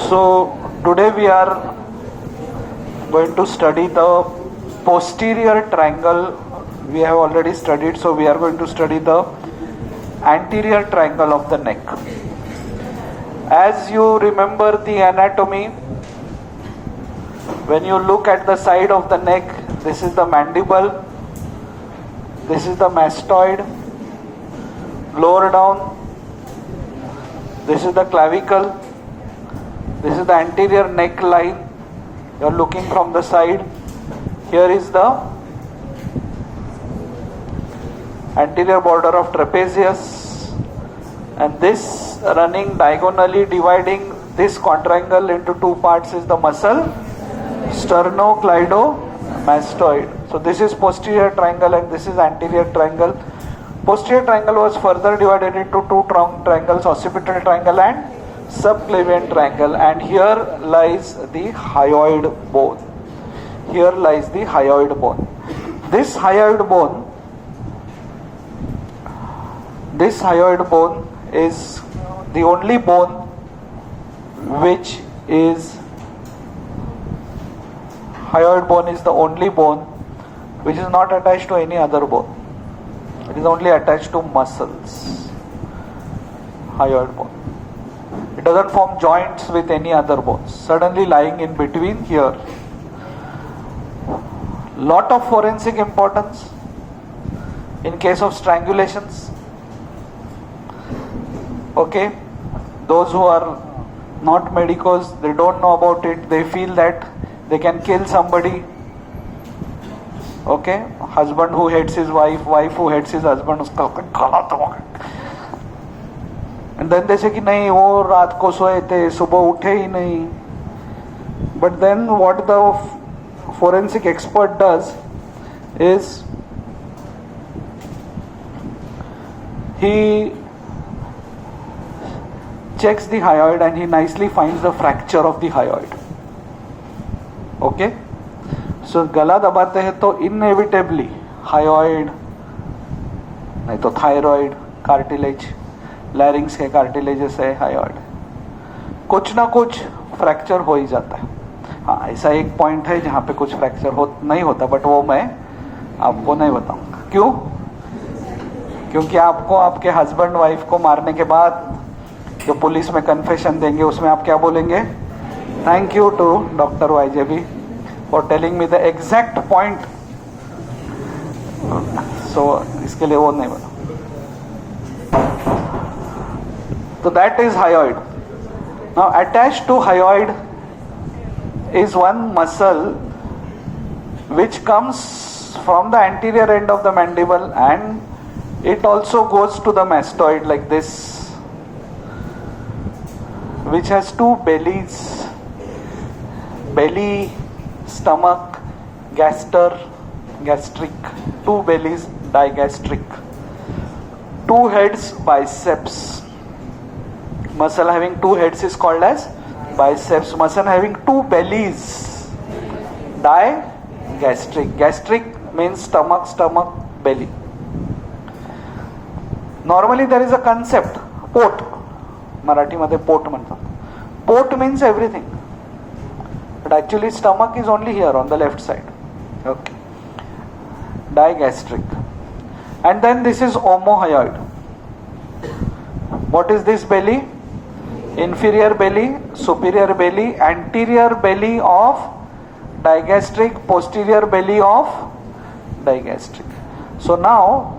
So today we are going to study the posterior triangle. We have already studied, so we are going to study the anterior triangle of the neck. As you remember the anatomy, when you look at the side of the neck, this is the mandible, this is the mastoid, lower down, this is the clavicle, this is the anterior neck line. You are looking from the side. Here is the anterior border of trapezius, and this running diagonally dividing this quadrangle into two parts is the muscle sternocleidomastoid. So this is posterior triangle and this is anterior triangle. Posterior triangle was further divided into two triangles, occipital triangle and subclavian triangle, and here lies the hyoid bone. Here lies the hyoid bone. This hyoid bone is the only bone which is not attached to any other bone. It is only attached to muscles. Hyoid bone. It doesn't form joints with any other bones. Suddenly lying in between here. Lot of forensic importance in case of strangulations. Okay, those who are not medicos, they don't know about it. They feel that they can kill somebody. Okay, husband who hates his wife, wife who hates his husband, and then they say कि नहीं वो रात को सोए थे सुबह उठे ही नहीं. But then what the forensic expert does is he checks the hyoid and he nicely finds the fracture of the hyoid. Okay, so गला दबाते हैं तो inevitably hyoid, नहीं तो thyroid, cartilage, larynx के cartilages है hyoid, कुछ ना कुछ फ्रैक्चर हो ही जाता है. हाँ, ऐसा एक पॉइंट है जहाँ पे कुछ फ्रैक्चर नहीं होता, बट वो मैं आपको नहीं बताऊंगा. क्यों? क्योंकि आपको आपके हस्बैंड वाइफ को मारने के बाद जो पुलिस में कन्फेशन देंगे उसमें आप क्या बोलेंगे? Thank you to doctor YJB for telling me the exact point. So इसके लिए वो नहीं बता. तो that is hyoid. Now attached to hyoid is one muscle which comes from the anterior end of the mandible, and it also goes to the mastoid like this, which has two bellies, belly, stomach, gastric, two bellies, digastric, two heads, biceps. Muscle having two heads is called as biceps. Muscle having two bellies, digastric. Gastric means stomach, belly. Normally there is a concept, पोट, मराठी मध्ये पोट म्हणतात. Pot means everything, but actually stomach is only here on the left side. Okay, digastric. And then this is omohyoid. What is this belly? Inferior belly, superior belly, anterior belly of digastric, posterior belly of digastric. So now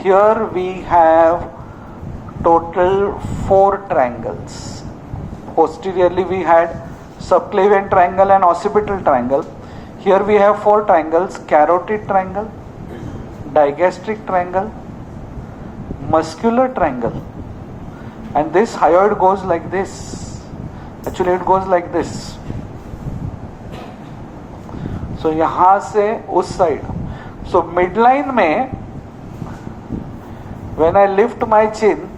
here we have total 4 triangles. Posteriorly we had subclavian triangle and occipital triangle. Here we have 4 triangles: carotid triangle, digastric triangle, muscular triangle. And this hyoid goes like this. Actually it goes like this. So यहाँ से उस side. So midline में, when I lift my chin,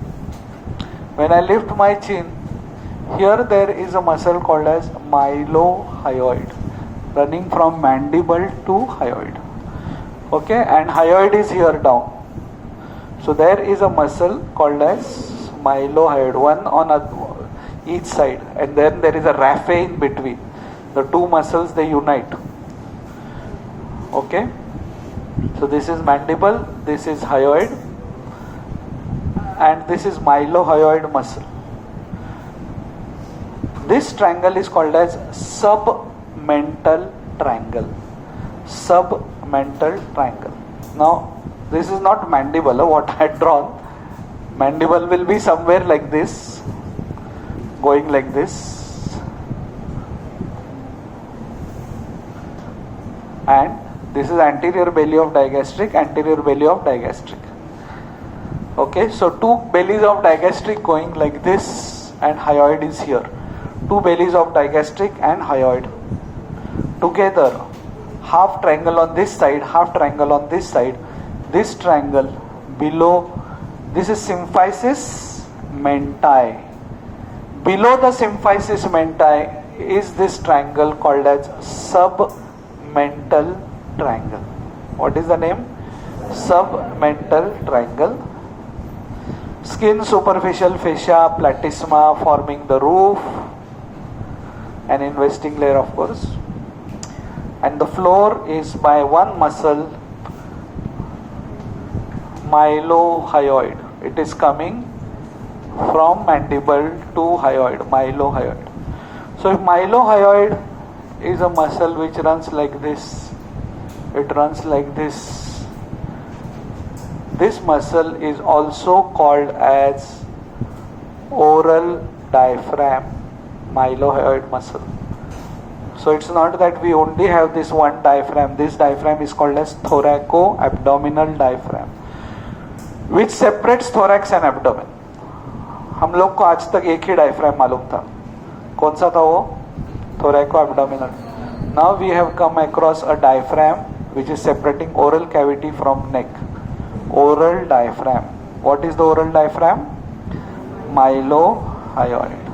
here there is a muscle called as mylohyoid, running from mandible to hyoid. Okay, and hyoid is here down. So there is a muscle called as mylohyoid. One on a, each side, and then there is a raphe in between. The two muscles, they unite. Okay, so this is mandible, this is hyoid, and this is mylohyoid muscle. This triangle is called as submental triangle. Submental triangle. Now, this is not mandible, what I had drawn. Mandible will be somewhere like this, going like this, and this is anterior belly of digastric, anterior belly of digastric. Okay, so two bellies of digastric going like this, and hyoid is here. Two bellies of digastric and hyoid together, half triangle on this side, half triangle on this side. This triangle below, this is symphysis mentae. Below the symphysis mentae is this triangle called as submental triangle. What is the name? Submental triangle. Skin, superficial fascia, platysma forming the roof, an investing layer of course, and the floor is by one muscle, mylohyoid. It is coming from mandible to hyoid, mylohyoid. So if mylohyoid is a muscle which runs like this, it runs like this. This muscle is also called as oral diaphragm, mylohyoid muscle. So it's not that we only have this one diaphragm. This diaphragm is called as thoraco-abdominal diaphragm, which separates thorax and abdomen. हम लोग को आज तक एक ही diaphragm मालूम था. कौन सा था वो? Thoraco-abdominal. Now we have come across a diaphragm which is separating oral cavity from neck. Oral diaphragm. What is the oral diaphragm? Mylohyoid.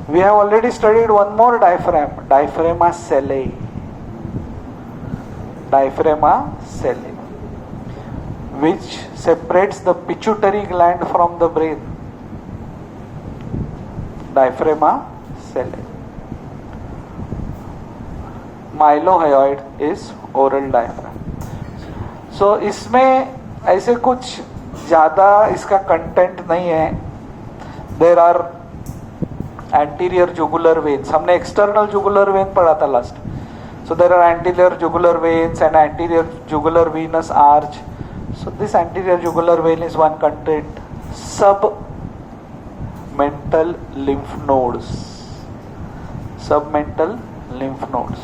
We have already studied one more diaphragm, diaphragma cellae. Diaphragma cellae, which separates the pituitary gland from the brain. Diaphragma cellae. Mylohyoid is oral diaphragm. So इसमें ऐसे कुछ ज़्यादा इसका content नहीं है. There are anterior jugular veins. हमने external jugular vein पढ़ा था last. So there are anterior jugular veins and anterior jugular venous arch. So this anterior jugular vein is one content. Submental lymph nodes. Submental lymph nodes.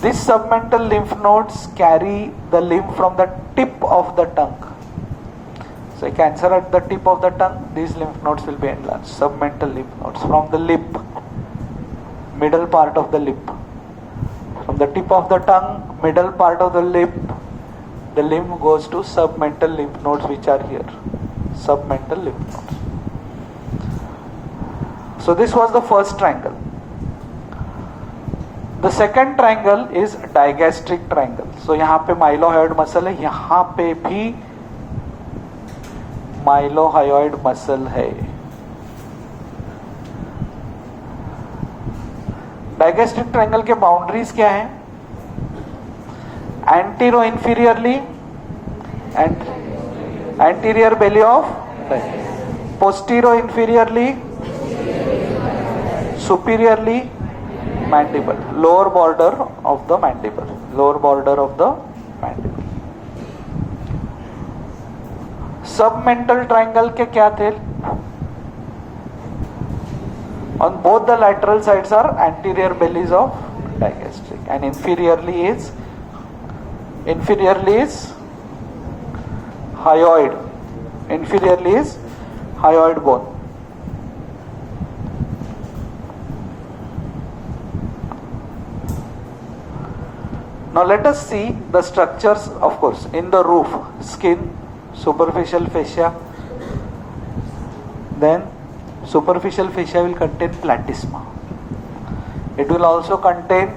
These submental lymph nodes carry the lymph from the tip of the tongue. So a cancer at the tip of the tongue, these lymph nodes will be enlarged. Submental lymph nodes from the lip, middle part of the lip. From the tip of the tongue, middle part of the lip, the lymph goes to submental lymph nodes which are here. Submental lymph nodes. So this was the first triangle. The second triangle is digastric triangle. So यहाँ पे mylohyoid muscle है, यहाँ पे भी mylohyoid muscle है. Digastric triangle के boundaries क्या हैं? Antero inferiorly and anterior belly of postero inferiorly, superiorly mandible, lower border of the mandible, lower border of the mandible. Submental triangle के क्या थे? On both the lateral sides are anterior bellies of digastric, and inferiorly is hyoid. Inferiorly is hyoid bone. Now let us see the structures, of course, in the roof. Skin, superficial fascia. Then superficial fascia will contain platysma. It will also contain,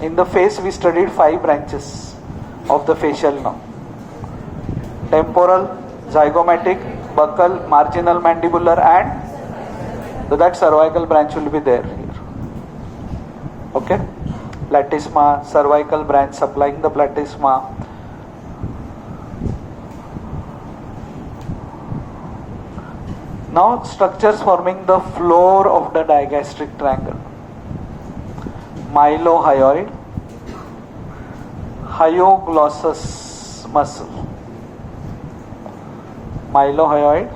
in the face we studied 5 branches of the facial nerve. Temporal, zygomatic, buccal, marginal mandibular and So that cervical branch will be there here. Okay, platysma, cervical branch supplying the platysma. Now structures forming the floor of the digastric triangle. Mylohyoid, hyoglossus muscle. Mylohyoid,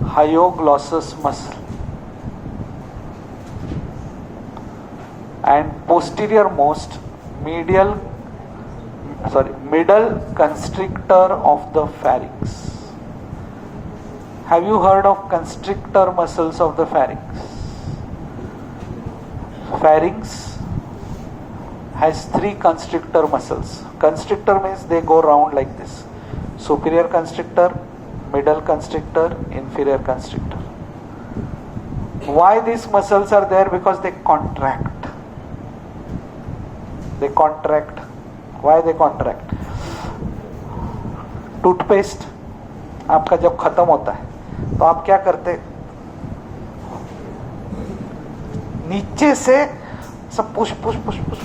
hyoglossus muscle. And posterior most middle constrictor of the pharynx. Have you heard of constrictor muscles of the pharynx? Pharynx has 3 constrictor muscles. Constrictor means they go round like this. Superior constrictor, middle constrictor, inferior constrictor. Why these muscles are there? Because they contract. They contract. Why they contract? Toothpaste आपका जब खत्म होता है तो आप क्या करते? नीचे से सब पुश पुश पुश पुश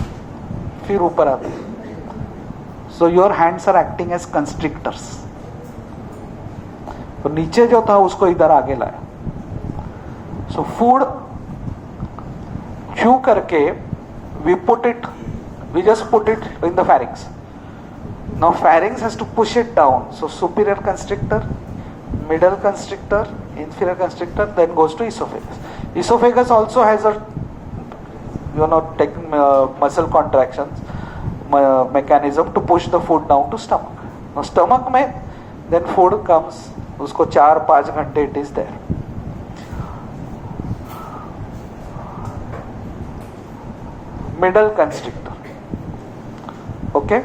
फिर ऊपर आते. So your hands are acting as constrictors. तो नीचे जो था उसको इधर आगे लाया. सो फूड च्यू करके we put it, we just put it in the pharynx. Now pharynx has to push it down. So superior constrictor, middle constrictor, inferior constrictor, then goes to esophagus. Esophagus also has a muscle contractions mechanism to push the food down to stomach. Now stomach में then food comes, उसको 4-5 घंटे it is there. Middle constrictor. Okay,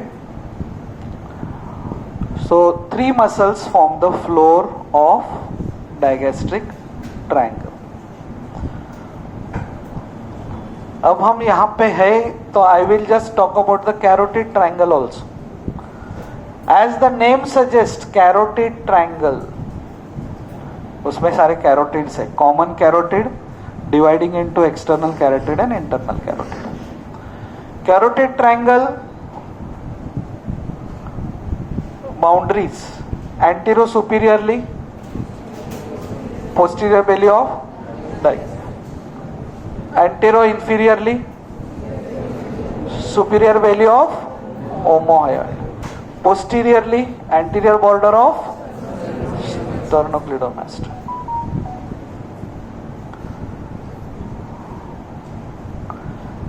so 3 muscles form the floor of digastric triangle. अब हम यहाँ पे है तो I will just talk about the carotid triangle also. As the name suggests, carotid triangle, उसमें सारे carotids है. Common carotid dividing into external carotid and internal carotid. Carotid triangle boundaries anterior superiorly, posterior belly of anterior inferiorly, superior belly of omohyoid, posteriorly anterior border of sternocleidomastoid.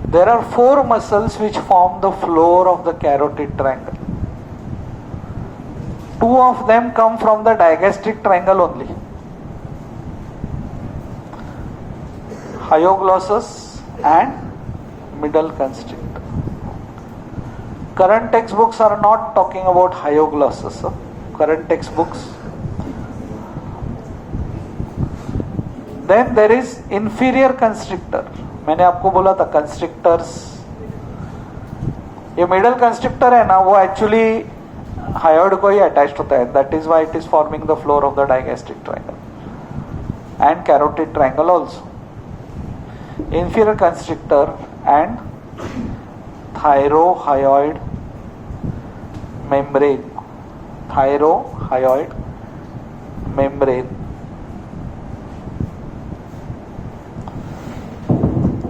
There are 4 muscles which form the floor of the carotid triangle. 2 of them come from the digastric triangle only. Hyoglossus and middle constrictor. Current textbooks are not talking about hyoglossus. Current textbooks. Then there is inferior constrictor. मैंने आपको बोला था constrictors. ये middle constrictor है ना, वो actually hyoid को ही attached होता है. That is why it is forming the floor of the digastric triangle and carotid triangle also. Inferior constrictor and thyrohyoid membrane. Thyrohyoid membrane.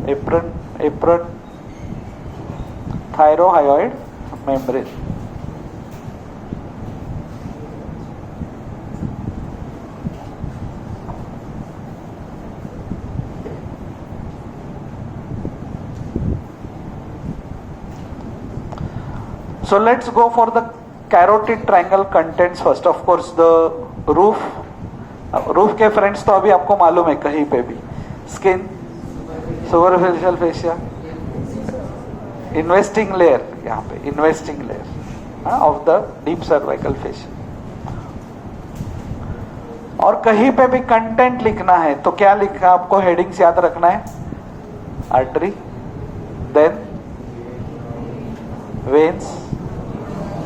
Apron thyrohyoid membrane. So let's go for the carotid triangle contents first. Of course the roof के friends तो अभी आपको मालूम है कहीं पे भी. Skin, superficial fascia, investing layer, यहाँ पे investing layer of the deep cervical fascia. और कहीं पे भी कंटेंट लिखना है तो क्या लिखा, आपको हेडिंग्स याद रखना है. Artery, then veins,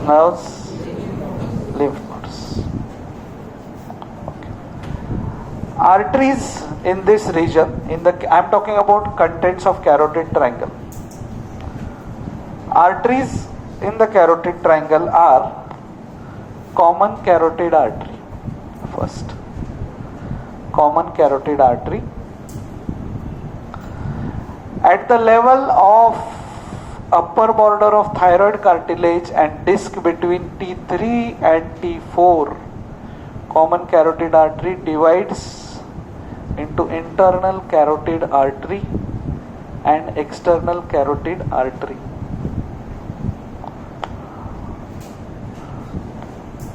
nerves, lymph nodes. Arteries in this region, I'm talking about contents of carotid triangle. Arteries in the carotid triangle are common carotid artery. First, common carotid artery. At the level of upper border of thyroid cartilage and disc between T3 and T4, common carotid artery divides into internal carotid artery and external carotid artery.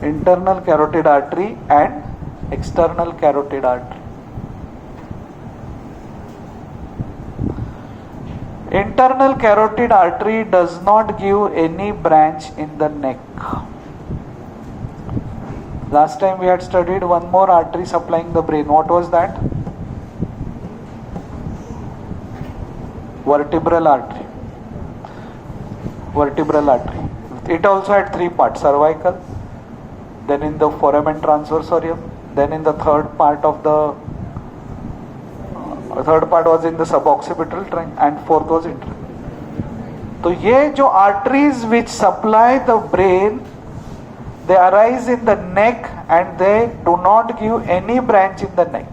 Internal carotid artery and external carotid artery. Internal carotid artery does not give any branch in the neck. Last time we had studied one more artery supplying the brain. What was that? Vertebral artery. Vertebral artery. It also had three parts: cervical, then in the foramen transversorium, then in the third part was in the suboccipital trunk, and fourth was internal. So ये जो arteries which supply the brain, they arise in the neck and they do not give any branch in the neck.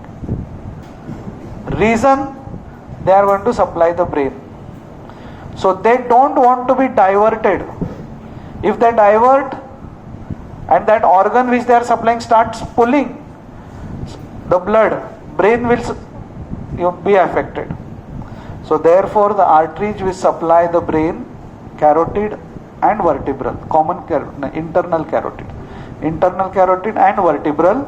Reason, they are going to supply the brain. So they don't want to be diverted. If they divert and that organ which they are supplying starts pulling the blood, brain will be affected. So therefore the arteries which supply the brain, carotid and vertebral, internal carotid and vertebral,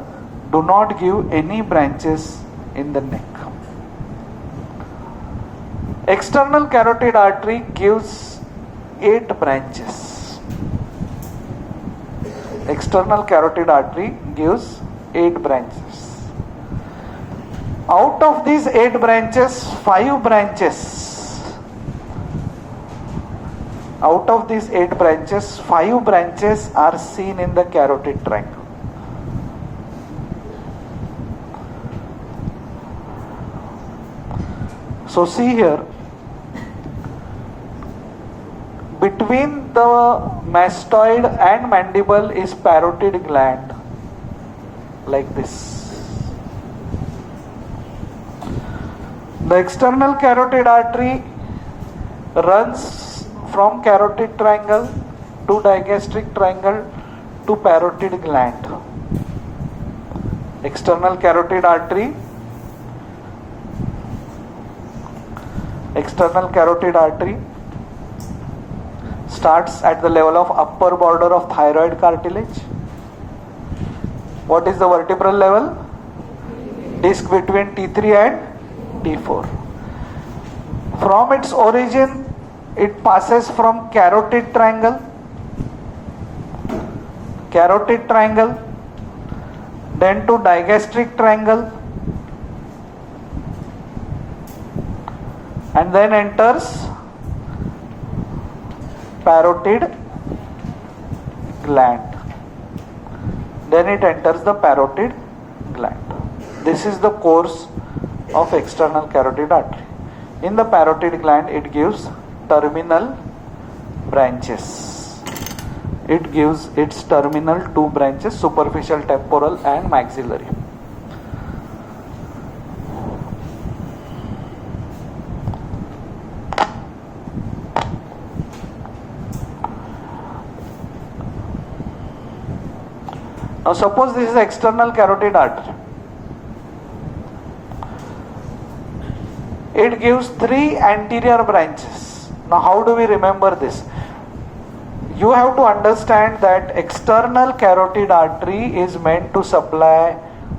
do not give any branches in the neck. External carotid artery gives 8 branches. External carotid artery gives 8 branches. Out of these 8 branches, 5 branches. Out of these 8 branches, 5 branches are seen in the carotid triangle. So see here, between the mastoid and mandible is parotid gland, like this. The external carotid artery runs from carotid triangle to digastric triangle to parotid gland. External carotid artery starts at the level of upper border of thyroid cartilage. What is the vertebral level? Disc between T3 and T4. From its origin, it passes from carotid triangle, then to digastric triangle, and then enters parotid gland. Then it enters the parotid gland. This is the course of external carotid artery. In the parotid gland, it gives terminal branches. It gives its terminal 2 branches, superficial, temporal and maxillary. Now suppose this is external carotid artery. It gives 3 anterior branches. Now how do we remember this? You have to understand that external carotid artery is meant to supply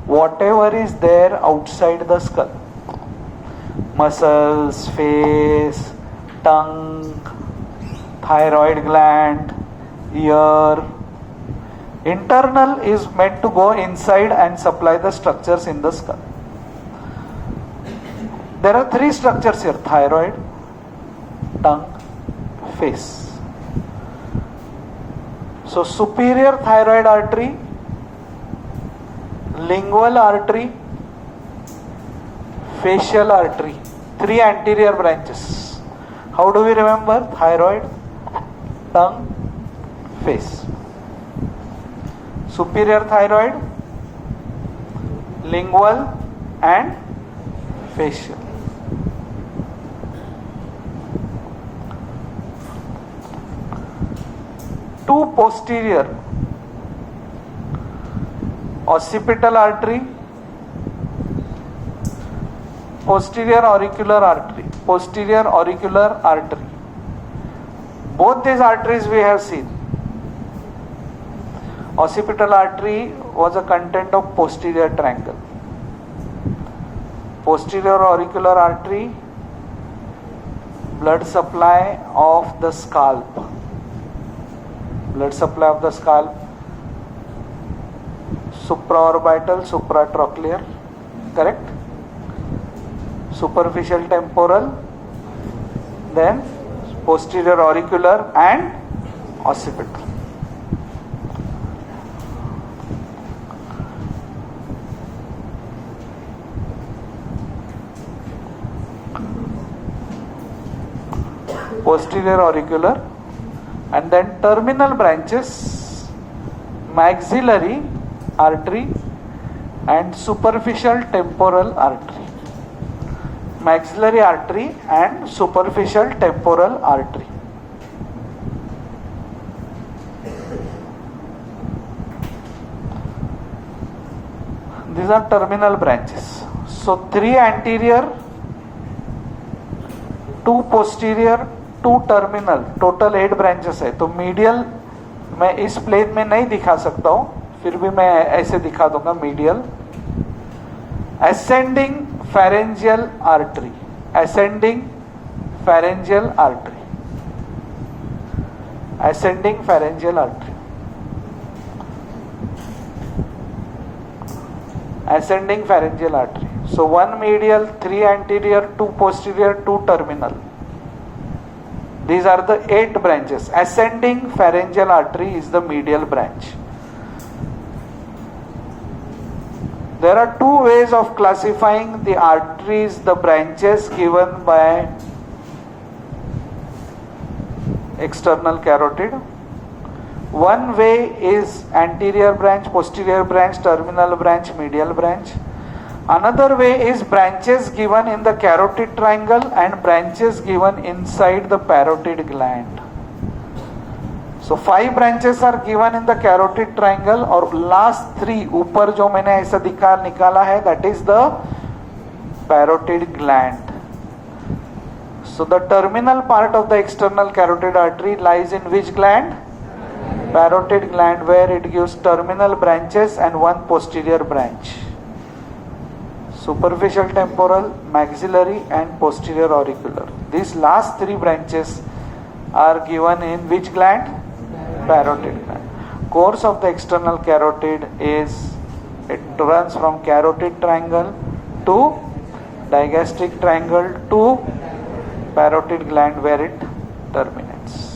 whatever is there outside the skull. Muscles, face, tongue, thyroid gland, ear. Internal is meant to go inside and supply the structures in the skull. There are 3 structures here: thyroid, tongue, face. So superior thyroid artery, lingual artery, facial artery, 3 anterior branches. How do we remember? Thyroid, tongue, face. Superior thyroid, lingual and facial. Two posterior, occipital artery, posterior auricular artery, posterior auricular artery. Both these arteries we have seen. Occipital artery was a content of posterior triangle. Posterior auricular artery, blood supply of the scalp. Blood supply of the scalp, supraorbital, supratrochlear, correct? Superficial temporal, then posterior auricular and occipital. Posterior auricular, and then terminal branches, maxillary artery and superficial temporal artery. Maxillary artery and superficial temporal artery. These are terminal branches. So 3 anterior, 2 posterior, 2 terminal, total 8 branches है. तो medial मैं इस plane में नहीं दिखा सकता हूं, फिर भी मैं ऐसे दिखा दूंगा. Medial ascending pharyngeal artery, ascending pharyngeal artery, ascending pharyngeal artery, ascending pharyngeal artery. So 1 medial, 3 anterior, 2 posterior, 2 terminal. These are the 8 branches. Ascending pharyngeal artery is the medial branch. There are 2 ways of classifying the arteries, the branches given by external carotid. One way is anterior branch, posterior branch, terminal branch, medial branch. Another way is branches given in the carotid triangle and branches given inside the parotid gland. So 5 branches are given in the carotid triangle, और last 3 ऊपर जो मैंने ऐसा निकाला है, that is the parotid gland. So the terminal part of the external carotid artery lies in which gland? Parotid gland, where it gives terminal branches and 1 posterior branch. Superficial temporal, maxillary and posterior auricular. These last 3 branches are given in which gland? Parotid gland. Course of the external carotid is, it runs from carotid triangle to digastric triangle to parotid gland, where it terminates.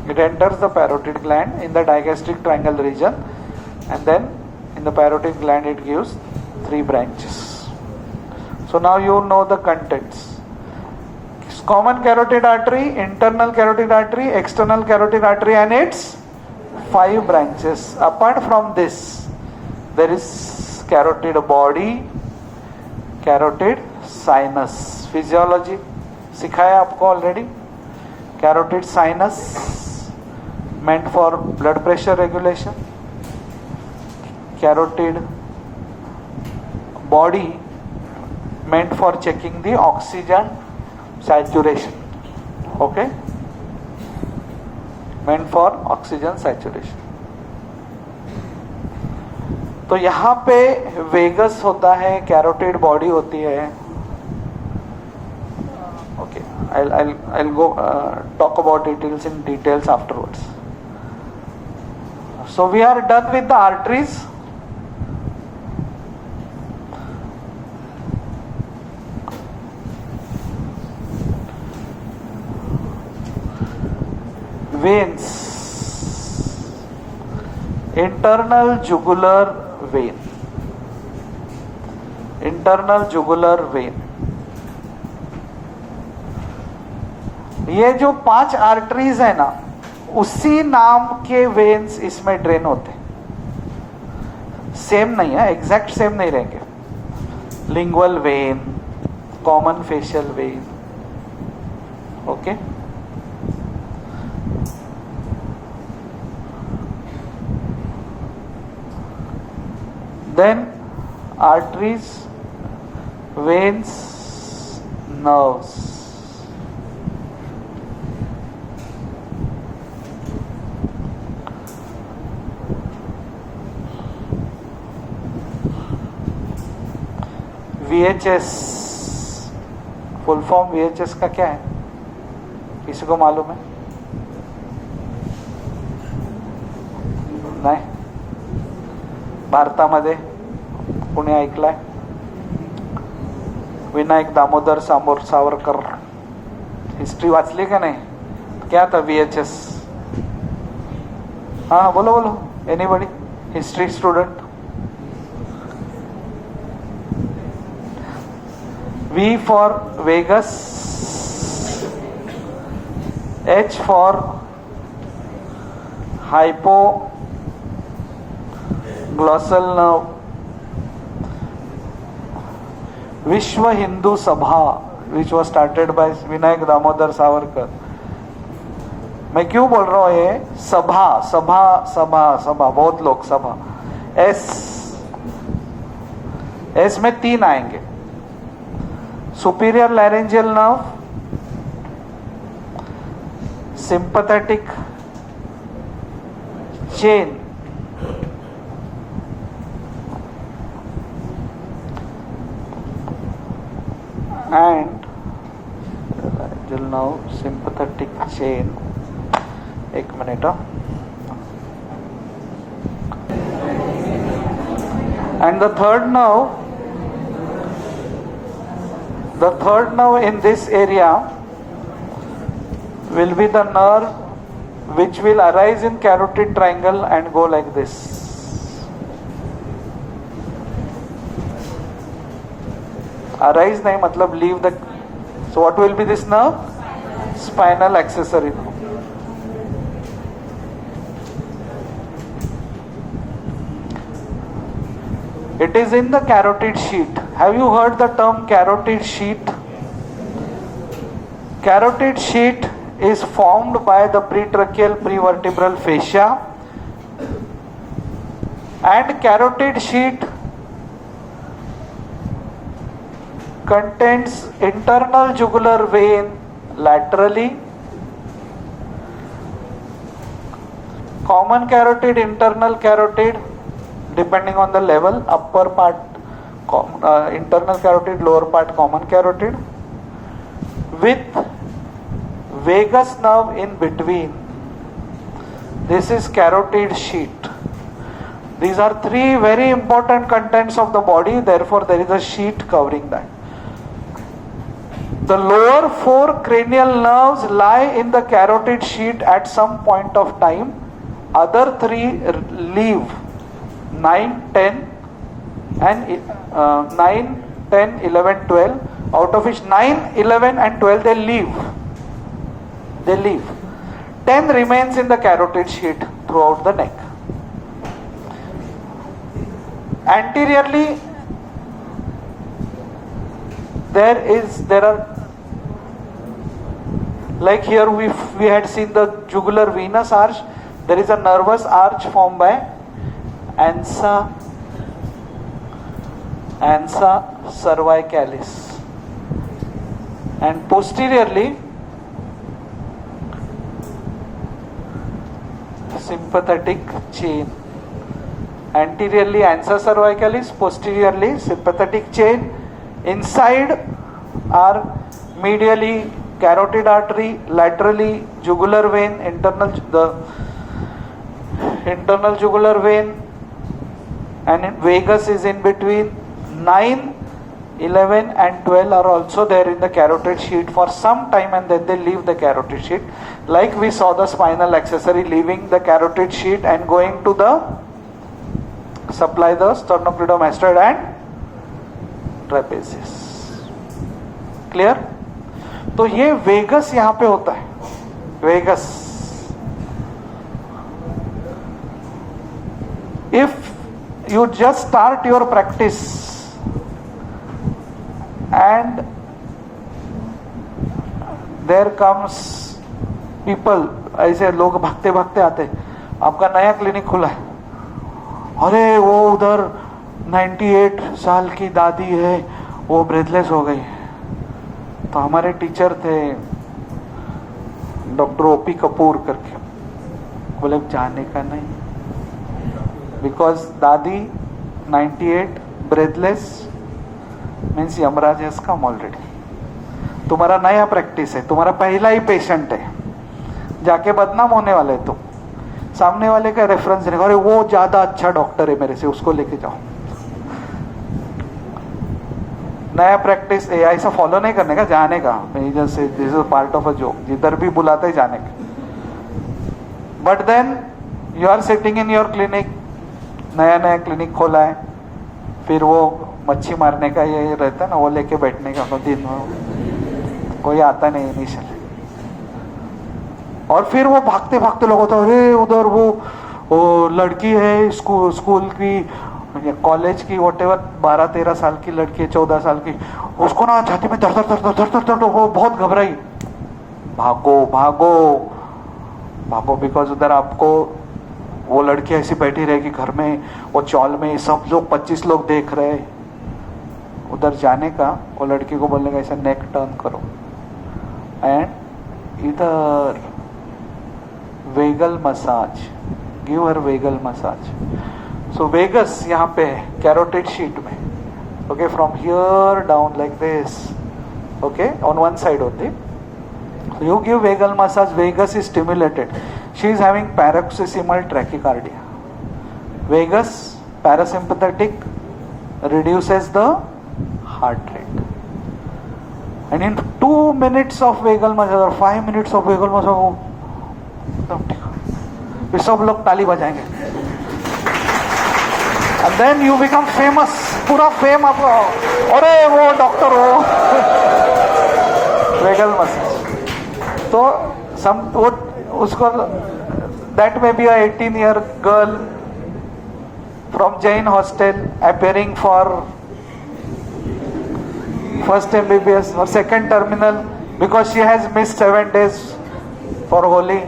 It enters the parotid gland in the digastric triangle region, and then in the parotid gland it gives 3 branches. So now you know the contents. Common carotid artery, internal carotid artery, external carotid artery, and its 5 branches. Apart from this, there is carotid body, carotid sinus. Physiology सिखाया आपको already. Carotid sinus meant for blood pressure regulation. Carotid body meant for checking the oxygen saturation. Okay, meant for oxygen saturation. तो यहाँ पे vagus होता है, carotid body होती है. Okay, I'll go talk about details in details afterwards. So we are done with the arteries. Veins. Internal jugular vein. Internal jugular vein. ये जो 5 arteries है ना, उसी नाम के वेन्स इसमें ड्रेन होते हैं। सेम नहीं है, एग्जैक्ट सेम नहीं रहेंगे। Lingual vein, common facial vein, okay. Then arteries, veins, nerves. VHS, full form VHS का क्या है, किसी को मालूम है? नाही, भारतामध्ये कोणी ऐकलाय? विनायक दामोदर सावरकर, हिस्ट्री वाचली का नाही? क्या था VHS? हाँ बोलो बोलो, anybody, history student? V for Vegas, H for hypoglossal nerve. विश्व हिंदू सभा, which was started by Vinayak Damodar Savarkar. मैं क्यों बोल रहा हूं ये? सभा सभा सभा सभा, बहुत लोग सभा। एस में 3 आएंगे। Superior laryngeal nerve, sympathetic chain, and laryngeal nerve, sympathetic chain. एक minute. And the third nerve in this area will be the nerve which will arise in carotid triangle and go like this. Arise nahi matlab leave the. So what will be this nerve? Spinal accessory nerve. It is in the carotid sheath. Have you heard the term carotid sheath? Carotid sheath is formed by the pretracheal prevertebral fascia, and carotid sheath contains internal jugular vein laterally, common carotid, internal carotid depending on the level, upper part internal carotid, lower part common carotid, with vagus nerve in between. This is carotid sheath. These are 3 very important contents of the body, therefore there is a sheath covering that. The lower 4 cranial nerves lie in the carotid sheath at some point of time. Other 3 leave 9, 10 and 9, 10, 11, 12, out of which 9, 11 and 12 they leave. 10 remains in the carotid sheath throughout the neck. Anteriorly there are, like here we had seen the jugular venous arch. There is a nervous arch formed by ansa cervicalis, and posteriorly sympathetic chain. Anteriorly ansa cervicalis, posteriorly sympathetic chain. Inside are medially carotid artery, laterally jugular vein, internal jugular vein, and vagus is in between. 9, 11 and 12 are also there in the carotid sheath for some time, and then they leave the carotid sheath, like we saw the spinal accessory leaving the carotid sheath and going to the supply the sternocleidomastoid and trapezius. Clear? तो ये vagus यहां पे होता है, vagus. If you just start your practice and there comes people, ऐसे लोग भागते भागते आते, आपका नया क्लिनिक खुला है, अरे वो उधर 98 साल की दादी है, वो ब्रेथलेस हो गई। तो हमारे टीचर थे डॉक्टर ओपी कपूर करके, बोले जाने का नहीं, बिकॉज दादी 98 breathless means Yamraj has come already. तुम्हारा नया प्रैक्टिस है, तुम्हारा पहला ही पेशेंट है, जाके बदनाम होने वाले तुम। सामने वाले का रेफरेंस देने, अरे वो ज्यादा अच्छा डॉक्टर है मेरे से, उसको लेके जाओ। नया प्रैक्टिस ऐसा फॉलो नहीं करने का, जाने का, जैसे this is part of a joke, जिधर भी बुलाते ही जाने का। But then you are sitting in your clinic, नया नया क्लिनिक खोला है, फिर वो मच्छी मारने का ये रहता है ना, वो लेके बैठने का, दिन कोई आता नहीं इनिशियली, और फिर वो भागते भागते लोग होता है, अरे उधर वो लड़की है स्कूल की या कॉलेज की, वॉटेवर 12-13 साल की लड़की है, 14 साल की, उसको ना छाती में दर्द हो, बहुत घबराई। भागो भागो भागो, बिकॉज उधर आपको वो लड़की ऐसी बैठी रहेगी घर में, वो चौल में सब लोग 25 लोग देख रहे। उधर जाने का, वो लड़की को बोलने का ऐसा नेक टर्न करो एंड इधर vagal massage, give her vagal massage. So vagus यहाँ पे है कैरोटिड शीट में, okay, from here down like this, okay, on one side only. You give vagal massage, vagus is stimulated. She is having paroxysmal tachycardia. Vagus, parasympathetic, reduces the heart rate. And in 2 minutes of vagal massage or 5 minutes of vagal massage, ये सब लोग ताली बजाएंगे. And then you become famous. पूरा fame आपको, अरे वो doctor हो. Vagal massage. तो उसको that may be a 18-year girl from Jain hostel appearing for first MBBS or second terminal because she has missed 7 days for Holi.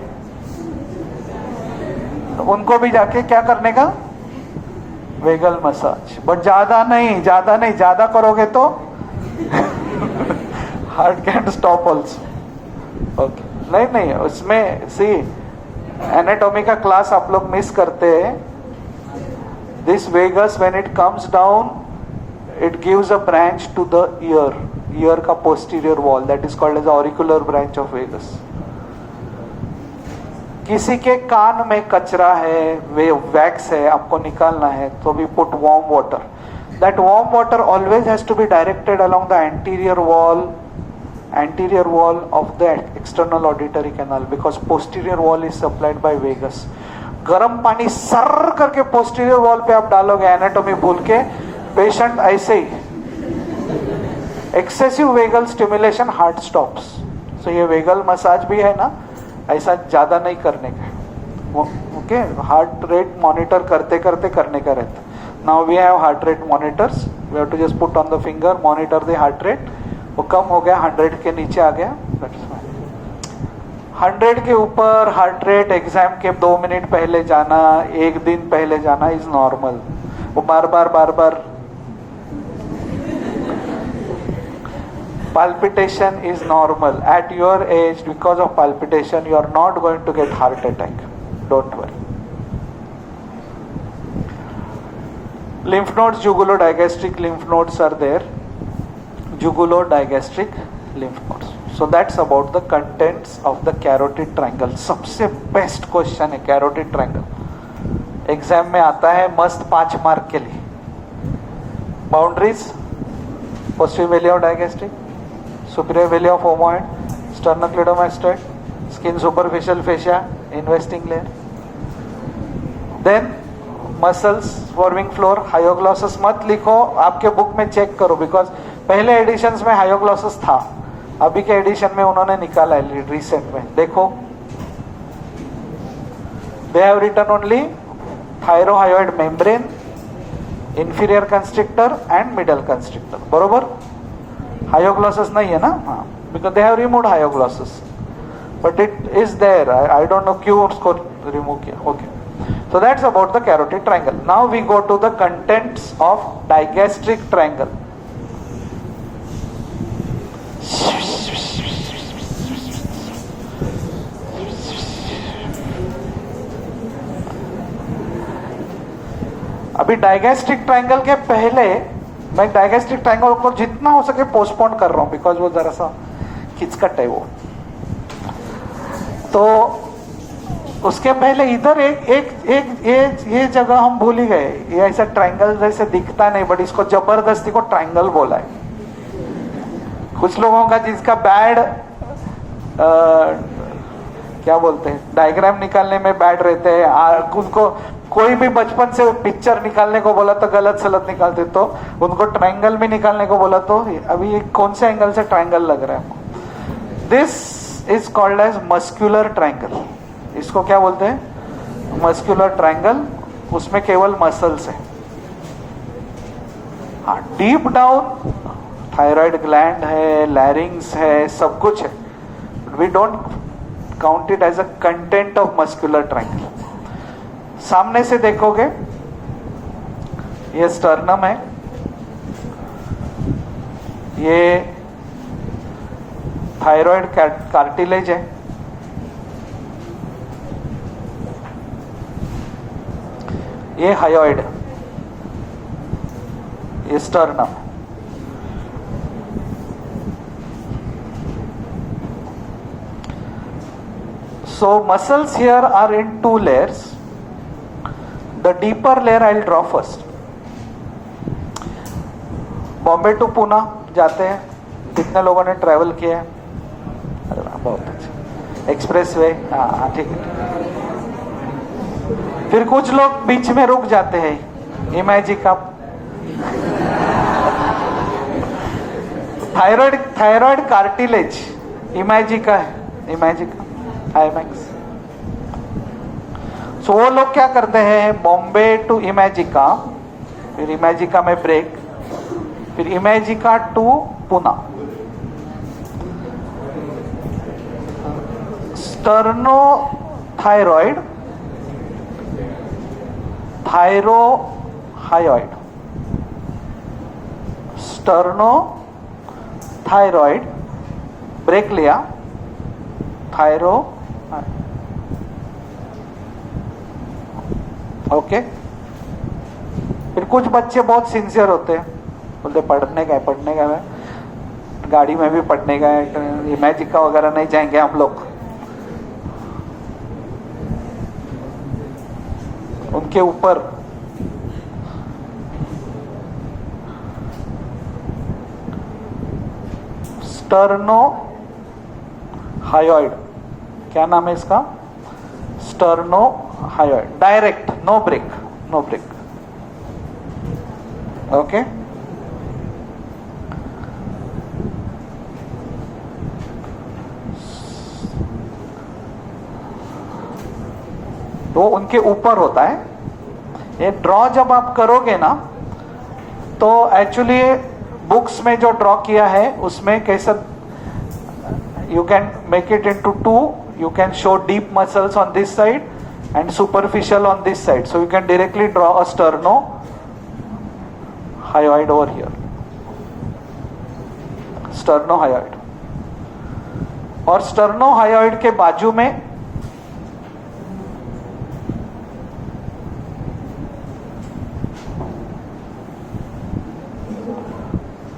उनको भी जाके क्या करने का, वेगल मसाज. बट ज्यादा नहीं, ज्यादा करोगे तो heart can stop also. Okay, नहीं उसमें सी एनाटॉमी का क्लास आप लोग मिस करते हैं. This vagus when it comes down it gives a branch to the ear का posterior wall, that is called as auricular branch of vagus. किसी के कान में कचरा है, वे वैक्स है, आपको निकालना है, तो we put warm water. That warm water always has to be directed along the anterior wall of the external auditory canal because posterior wall is supplied by vagus. गर्म पानी सर करके posterior wall पे आप डालोगे anatomy भूल के, patient ऐसे ही excessive vagal stimulation heart stops. So ये वेगल मसाज भी है ना, ऐसा ज्यादा नहीं करने का. ओके, हार्ट रेट मॉनिटर करते करने का रहता. Now we have heart rate monitors, we have to just put on the finger, monitor the heart rate. वो कम हो गया, 100 के नीचे आ गया, 100 के ऊपर हार्ट रेट एग्जाम के 2 मिनट पहले जाना, 1 दिन पहले जाना इज नॉर्मल. वो बार बार palpitation is normal. At your age, because of palpitation, you are not going to get heart attack. Don't worry. Lymph nodes, jugulodigastric lymph nodes are there. Jugulodigastric lymph nodes. So that's about the contents of the carotid triangle. सबसे best question है carotid triangle. Exam में आता है मस्त 5 mark के लिए. Boundaries, posterior valley of digastric, superior valley of omoid, sternocleidomastoid, skin superficial fascia, investing layer. Then muscles forming floor, hyoglossus मत लिखो, आपके बुक में चेक करो, बिकॉज पहले एडिशंस में हायोग्लॉसस था, अभी के एडिशन में उन्होंने निकाला है रिसेंट में, देखो they have written only thyrohyoid membrane, inferior constrictor and middle constrictor, बरोबर. हायोग्लॉसस नहीं है ना, हाँ, because they have removed hyoglossus, but it is there. I don't know क्यों उसको रिमूव किया. Okay, so that's about the carotid triangle. Now we go to the contents of digastric triangle. अभी digastric triangle के पहले मैं digastric triangle को जितना हो सके पोस्टपोन कर रहा हूं, बिकॉज वो जरा सा खिचकट है वो. तो उसके पहले इधर ये जगह हम भूल ही गए. ये ऐसा ट्रायंगल जैसे दिखता नहीं, बट इसको जबरदस्ती को ट्रायंगल बोला है. कुछ लोगों का जिसका बैड क्या बोलते हैं, डायग्राम निकालने में बैड रहते हैं, उनको कोई भी बचपन से पिक्चर निकालने को बोला तो गलत सलत निकालते, तो उनको ट्रायंगल भी निकालने को बोला तो अभी ये कौन से एंगल से ट्रायंगल लग रहा है. This is called as muscular triangle. इसको क्या बोलते हैं, मस्क्यूलर ट्रायंगल. उसमें केवल मसल्स है. हाँ, डीप डाउन थायराइड ग्लैंड है, लैरिंग्स है, सब कुछ है. We don't count it as a content of muscular triangle. सामने से देखोगे ये स्टर्नम है, ये थायराइड कार्टिलेज है, ये हायोइड, ये sternum. So muscles here are in two layers. The deeper layer I'll draw first. Bombay to Pune जाते हैं, कितने लोगों ने ट्रैवल किया है? अरे बहुत अच्छा. एक्सप्रेस वे, हाँ ठीक है. फिर कुछ लोग बीच में रुक जाते हैं. इमेजिका, थायराइड कार्टिलेज इमेजिका है, इमेजिका आईमैक्स. सो वो लोग क्या करते हैं, बॉम्बे टू इमेजिका, फिर इमेजिका में ब्रेक, फिर इमेजिका टू पुणे. स्टर्नोथायरॉइड, थायरोहायोइड, स्टर्नोथायरॉइड, ब्रेक लिया, थायरो, ओके. फिर कुछ बच्चे बहुत सिंसियर होते हैं, बोलते पढ़ने का है, गाड़ी में भी पढ़ने का है, इमेजिका वगैरह नहीं जाएंगे हम लोग. उनके ऊपर स्टर्नोहायोइड, क्या नाम है इसका, sternohyoid, direct, no break, no break. Okay. तो उनके ऊपर होता है. ये ड्रॉ जब आप करोगे ना, तो एक्चुअली बुक्स में जो ड्रॉ किया है उसमें कैसा, you can make it into two. You can show deep muscles on this side and superficial on this side. So you can directly draw a sternohyoid over here. Sternohyoid. और sternohyoid के बाजू में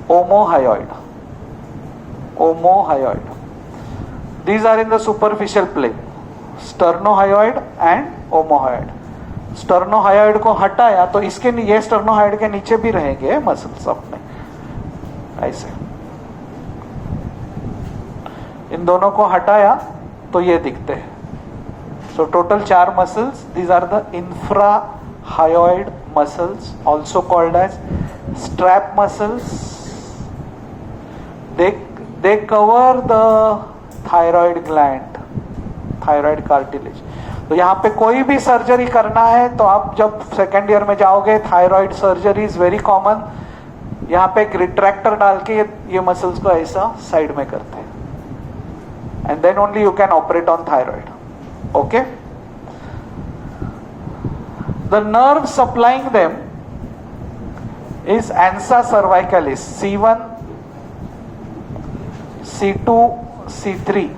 omohyoid. Omohyoid. These are in the superficial plane. Sternohyoid and omohyoid. Sternohyoid को हटाया तो इसके ये sternohyoid के नीचे भी रहेंगे मसल्स अपने, ऐसे. इन दोनों को हटाया तो ये दिखते हैं. So total 4 muscles. These are the infra hyoid muscles, also called as strap muscles. They cover the thyroid gland, thyroid cartilage. तो यहाँ पे कोई भी सर्जरी करना है तो आप जब सेकेंड ईयर में जाओगे, thyroid surgery is very common. यहाँ पे एक रिट्रैक्टर डाल के ये मसल्स को ऐसा साइड में करते हैं, and then only you can operate on thyroid. Okay. The nerve supplying them is ansa cervicalis, C1, C2, C3.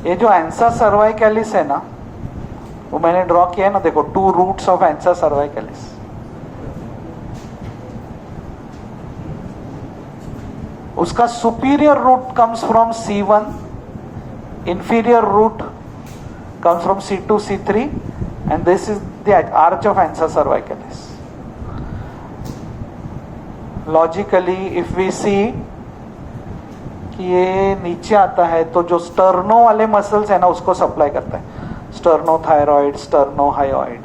ये जो एंसा सर्वाइकलिस है ना, वो मैंने ड्रॉ किया है ना, देखो 2 रूट्स ऑफ एंसा सर्वाइकलिस. उसका superior root comes from C1, inferior root comes from C2, C3, and this is the arch of ansa cervicalis. Logically, if we see कि ये नीचे आता है तो जो स्टर्नो वाले मसल्स है ना उसको सप्लाई करता है. Sternothyroid, sternohyoid,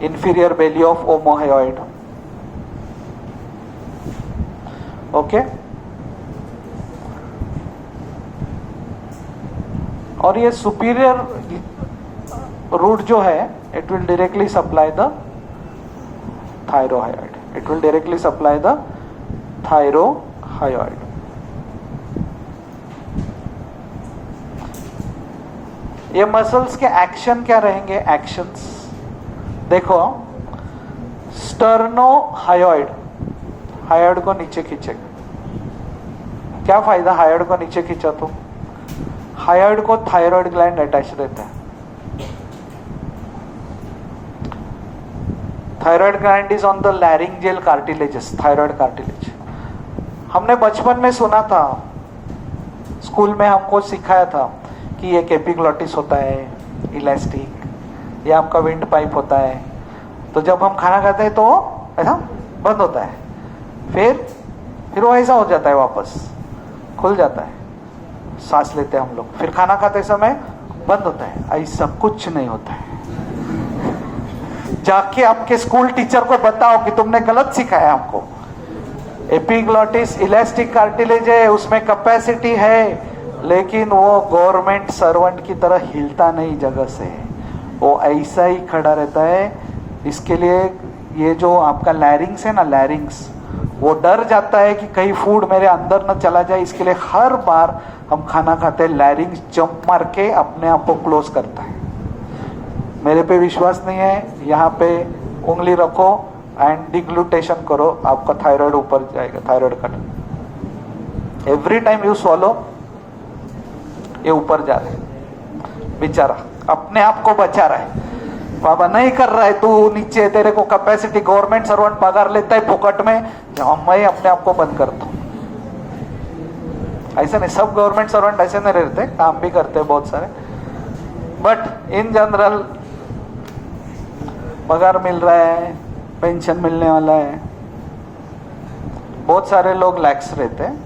inferior belly of omohyoid. Okay. और ये सुपीरियर रूट जो है, it will directly supply the thyrohyoid. It will directly supply the thyrohyoid. ये मसल्स के एक्शन क्या रहेंगे? एक्शंस देखो, स्टर्नोहायोइड, हायोइड को नीचे खींचेगा. क्या फायदा हायोइड को नीचे खींचा तो? हायोइड को थायराइड ग्लैंड अटैच रहता है. Thyroid gland is on the laryngeal cartilages, thyroid cartilage. हमने बचपन में सुना था, स्कूल में हमको सिखाया था कि एक एपिग्लॉटिस होता है, इलास्टिक, ये आपका विंड पाइप होता है. तो जब हम खाना खाते हैं तो ऐसा बंद होता है, फिर वो ऐसा हो जाता है, वापस खुल जाता है, सांस लेते हैं हम लोग. फिर खाना खाते समय बंद होता है. ऐसा कुछ नहीं होता है. जाके आपके स्कूल टीचर को बताओ कि तुमने गलत सिखाया हमको. एपिग्लॉटिस इलास्टिक कार्टिलेज है, उसमें कैपेसिटी है, लेकिन वो गवर्नमेंट सर्वेंट की तरह हिलता नहीं जगह से, वो ऐसा ही खड़ा रहता है. इसके लिए ये जो आपका लैरिंग्स है ना, लैरिंग्स, वो डर जाता है कि कहीं फूड मेरे अंदर न चला जाए. इसके लिए हर बार हम खाना खाते हैं, लैरिंग्स जंप मार के अपने आप को क्लोज करता है. मेरे पे विश्वास नहीं है, यहाँ पे उंगली रखो एंड डिग्लूटेशन करो, आपका थायराइड ऊपर जाएगा. Thyroid cut every time you swallow, ये ऊपर जा रहा है. बेचारा अपने आप को बचा रहा है. बाबा नहीं कर रहा है, तू नीचे, तेरे को कैपेसिटी, गवर्नमेंट सर्वेंट पगार लेता है फोकट में, मैं अपने आप को बंद करता हूँ. ऐसा नहीं, सब गवर्नमेंट सर्वेंट ऐसे नहीं रहते, काम भी करते हैं बहुत सारे, बट इन जनरल पगार मिल रहा है, पेंशन मिलने वाला है. बहुत सारे लोग लैक्स रहते हैं,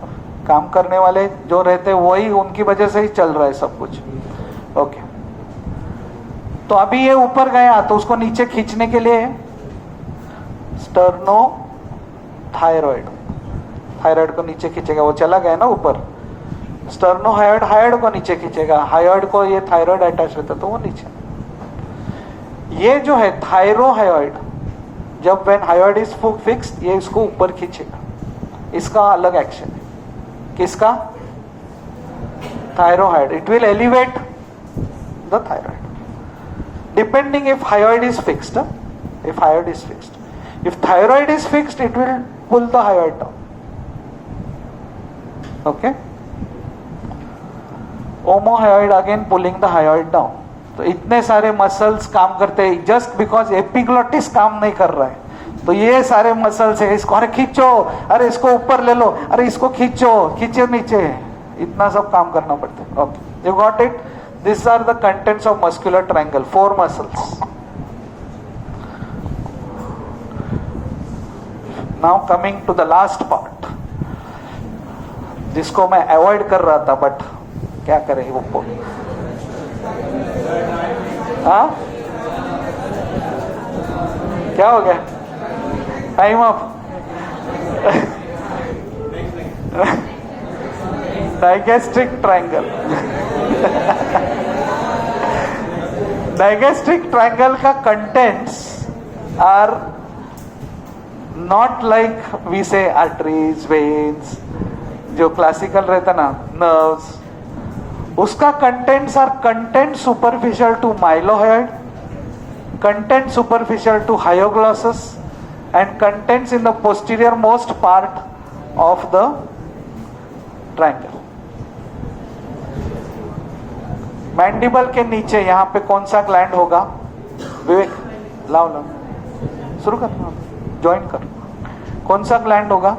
काम करने वाले जो रहते हैं वही, उनकी वजह से ही चल रहा है सब कुछ. ओके. तो अभी ये ऊपर गया तो उसको नीचे खींचने के लिए स्टर्नो थायराइड, थायराइड को नीचे खींचेगा. वो चला गया ना ऊपर. स्टर्नोहायोइड हायोइड को नीचे खींचेगा, हायोइड को ये थायराइड अटैच रहता तो वो नीचे. ये जो है थायरोहायोइड, जब व्हेन हायोइड इज फिक्स्ड, ये इसको ऊपर खींचेगा. इसका अलग एक्शन है. किसका? Thyrohyoid. It will elevate the thyroid depending if hyoid is fixed. If hyoid is fixed, if thyroid is fixed, it will pull the hyoid down. Okay. Omohyoid again pulling the hyoid down. तो इतने सारे muscles काम करते हैं, just because epiglottis काम नहीं कर रहा है. तो ये सारे मसल्स है, इसको अरे खींचो, अरे इसको ऊपर ले लो, अरे इसको खींचो, खींचे नीचे, इतना सब काम करना पड़ता है. Okay, you got it. These are the contents of muscular triangle, 4 muscles. Now coming to the last part, जिसको मैं अवॉइड कर रहा था, बट क्या करें वो हाँ क्या हो गया, time up. Digastric triangle. Digastric triangle का contents are not like we say arteries, veins, जो क्लासिकल रहता ना, नर्व्स, उसका contents are content superficial to mylohyoid, content superficial to hyoglossus, and contents in the posterior most part of the triangle. Mandible के नीचे यहां पे कौन सा ग्लैंड होगा? विवेक लाओ शुरू कर, ज्वाइन कर। कौन सा ग्लैंड होगा?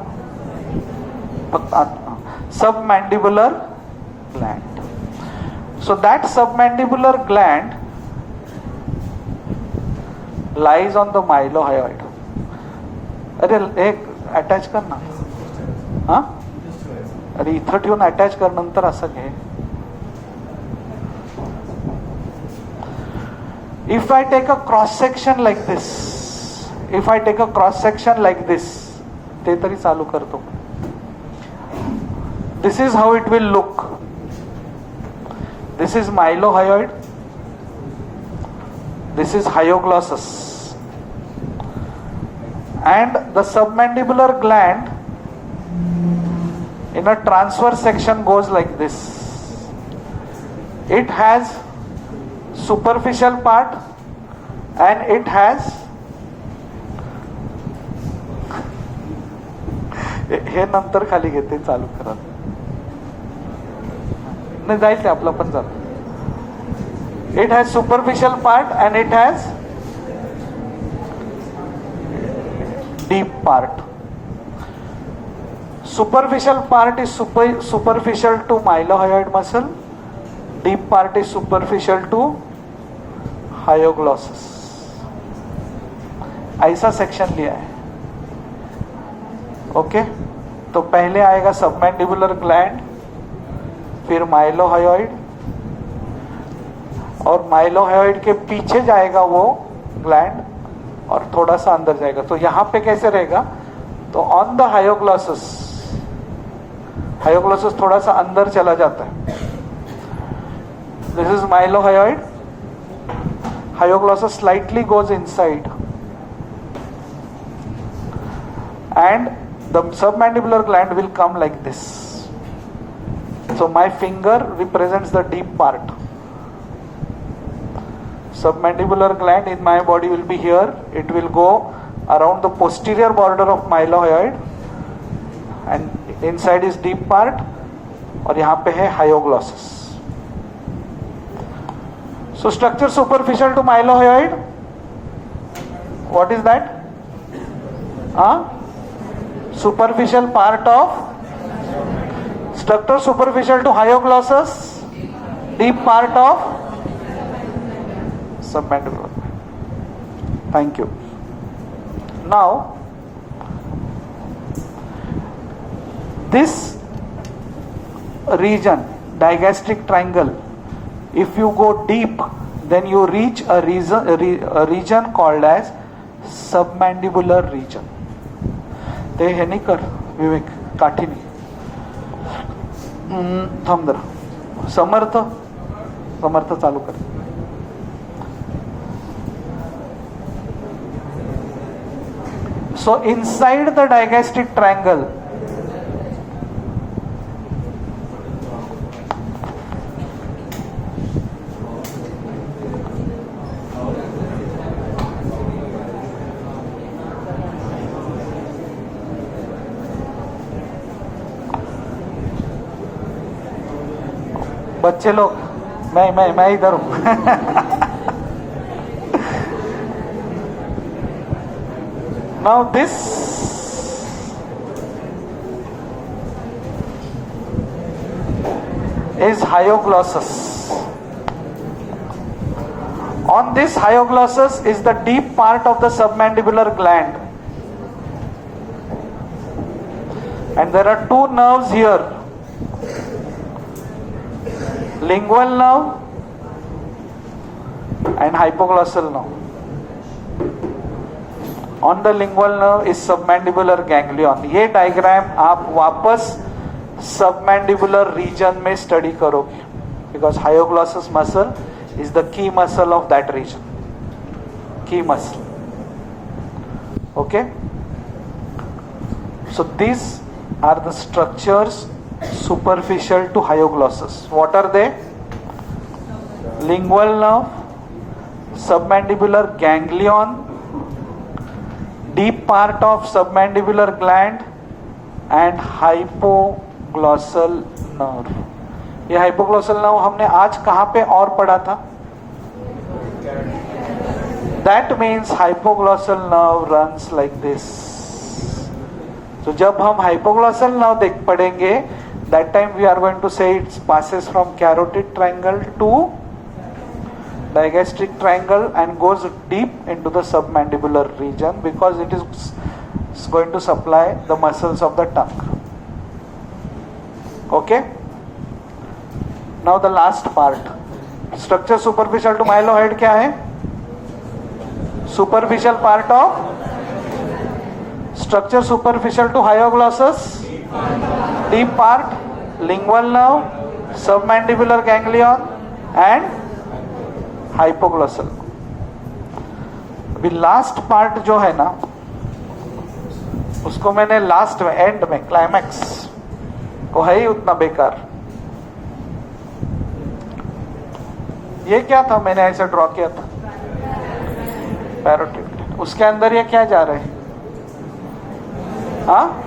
सब मैंडिबुलर ग्लैंड। सो दैट सब mandibular gland lies on the mylohyoid. अरे एक अटॅच कर ना, हा अरे इथं ठेवून अटॅच कर, नंतर असं घे. If I take a cross section like this, if I take a cross section like this, ते तरी चालू करतो. This is how it will look. This is mylohyoid. This is hyoglossus. And the submandibular gland in a transverse section goes like this. It has superficial part and it has हे नंतर खाली घेते, चालू करा नाही जाईल ते आपलं पण जात. It has superficial part and it has deep part. Superficial part is superficial to mylohyoid muscle. Deep part is superficial to hyoglossus. ऐसा सेक्शन लिया है. ओके तो पहले आएगा सबमैंडिबुलर ग्लैंड, फिर माइलोहयोइड, और माइलोहयोइड के पीछे जाएगा वो ग्लैंड और थोड़ा सा अंदर जाएगा. तो यहां पे कैसे रहेगा? तो ऑन द हायोग्लॉसस, हायोग्लॉसस थोड़ा सा अंदर चला जाता है. This is mylohyoid. Hyoglossus slightly goes inside and the submandibular gland will come like this. So my finger represents the deep part. Submandibular gland in my body will be here. It will go around the posterior border of mylohyoid and inside is deep part और यहाँ पे है hyoglossus. So structure superficial to mylohyoid. What is that? Superficial part of structure superficial to hyoglossus, deep part of submandibular. Thank you. Now this region, digastric triangle, if you go deep, then you reach a region called as submandibular region. ते हे नाही कर विवेक, काठीने थांब जरा. समर्थ समर्थ चालू कर. So inside the digastric triangle, बच्चे लोग, मैं इधर हूं. Now this is hyoglossus. On this hyoglossus is the deep part of the submandibular gland. and there are two nerves here, lingual nerve and hypoglossal nerve. On the lingual nerve is submandibular ganglion. ये diagram आप वापस submandibular reason में study करोगे, because hyoglossus muscle is the key muscle of that region. Key muscle. Okay? So these are the structures superficial to hyoglossus. What are they? Lingual nerve, submandibular ganglion, deep part of submandibular gland and hypoglossal nerve. ये hypoglossal nerve हमने आज कहाँ पे और पढ़ा था? That means hypoglossal nerve runs like this. तो जब हम hypoglossal nerve देख पढ़ेंगे, that time we are going to say it passes from carotid triangle to digastric triangle and goes deep into the submandibular region, because it is going to supply the muscles of the tongue. Okay? Now the last part. Structure superficial to mylohyoid क्या है? Superficial part of structure superficial to hyoglossus, deep part, lingual nerve, submandibular ganglion and hypoglossal. अभी last part जो है ना, उसको मैंने last में, and में, क्लाइमैक्स, वो है ही उतना बेकार. ये क्या था, मैंने ऐसे ड्रॉ किया था, पैरोटिड. उसके अंदर ये क्या जा रहे हैं? हाँ?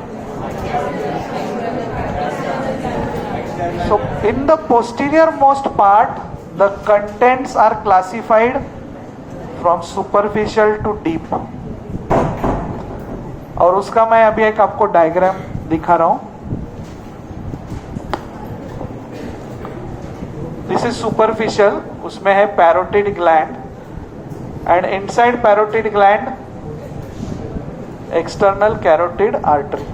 So in the posterior most part, the contents are classified from superficial to deep. और उसका मैं अभी एक आपको डायग्राम दिखा रहा हूं. दिस इज सुपरफिशियल, उसमें है parotid gland and inside parotid gland external carotid artery.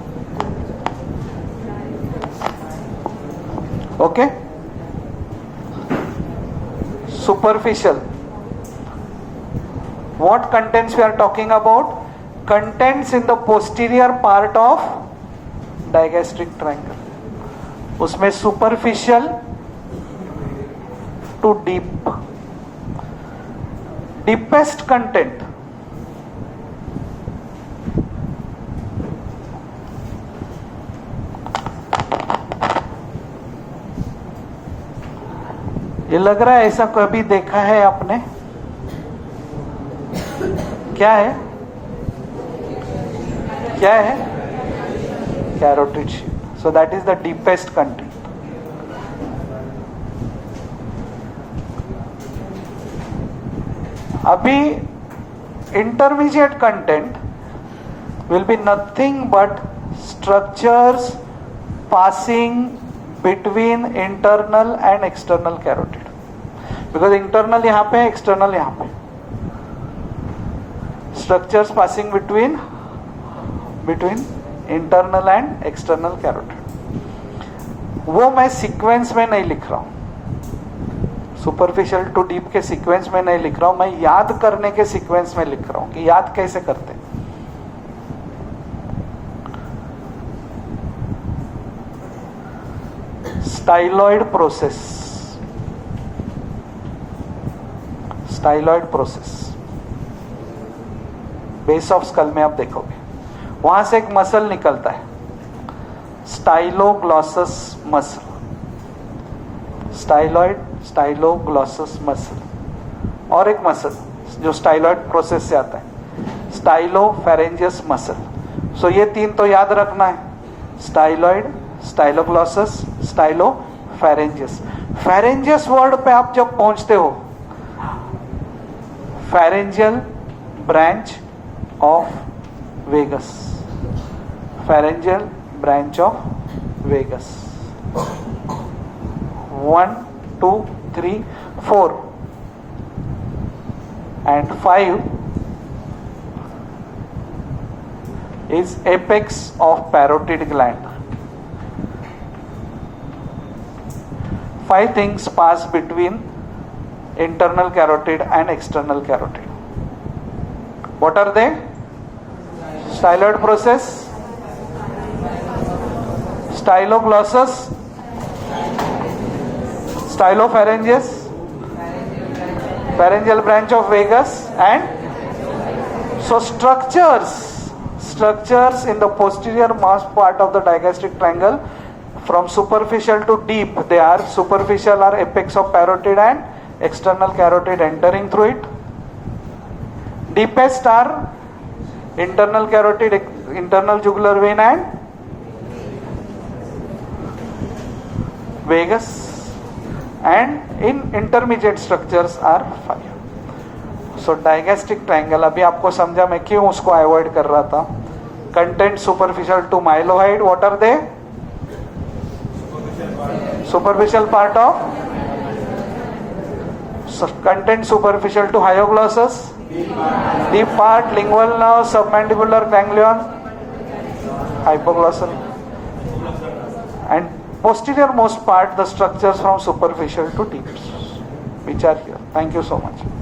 Okay? Superficial. What contents we are talking about? Contents in the posterior part of digastric triangle. उसमें superficial to deep. Deepest content. ये लग रहा है ऐसा कभी देखा है आपने? क्या है? क्या है? Carotid sheath. So that is the deepest content. अभी intermediate content will be nothing but structures passing between internal and external carotid, because internal यहाँ पे, external यहाँ पे. Structures passing between internal and external carotid. वो मैं sequence में नहीं लिख रहा हूँ, सुपरफिशियल टू डीप के सीक्वेंस में नहीं लिख रहा हूँ, मैं याद करने के सीक्वेंस में लिख रहा हूँ कि याद कैसे करते हैं. Styloid process. Styloid process base of skull में आप देखोगे, वहां से एक मसल निकलता है, स्टाइलोग्लॉसस मसल. स्टाइलोग्लॉसस मसल. और एक मसल जो स्टाइलॉइड प्रोसेस से आता है, स्टाइलोफेरेंजियस मसल. सो ये तीन तो याद रखना है, styloid, styloglossus, stylopharyngeus. Pharyngeus word पे आप जब पहुंचते हो, pharyngeal branch of vagus, pharyngeal branch of vagus. 1, 2, 3, 4 and 5 is apex of parotid gland. 5 things pass between internal carotid and external carotid. What are they? Styloid process, styloglossus, stylopharyngeus, pharyngeal branch of vagus, and so structures in the posterior mass part of the digastric triangle, from superficial to deep. They are superficial are apex of parotid and external carotid entering through it. Deepest are internal carotid, internal jugular vein and vagus, and in intermediate structures are 5. So digastric triangle, अभी आपको समझा मैं क्यों उसको avoid कर रहा था. Content superficial to mylohyoid, what are they? Superficial part of, content superficial to hyoglossus, deep part, lingual nerve, submandibular ganglion, hypoglossal, and posterior most part, the structures from superficial to deep, which are here. Thank you so much.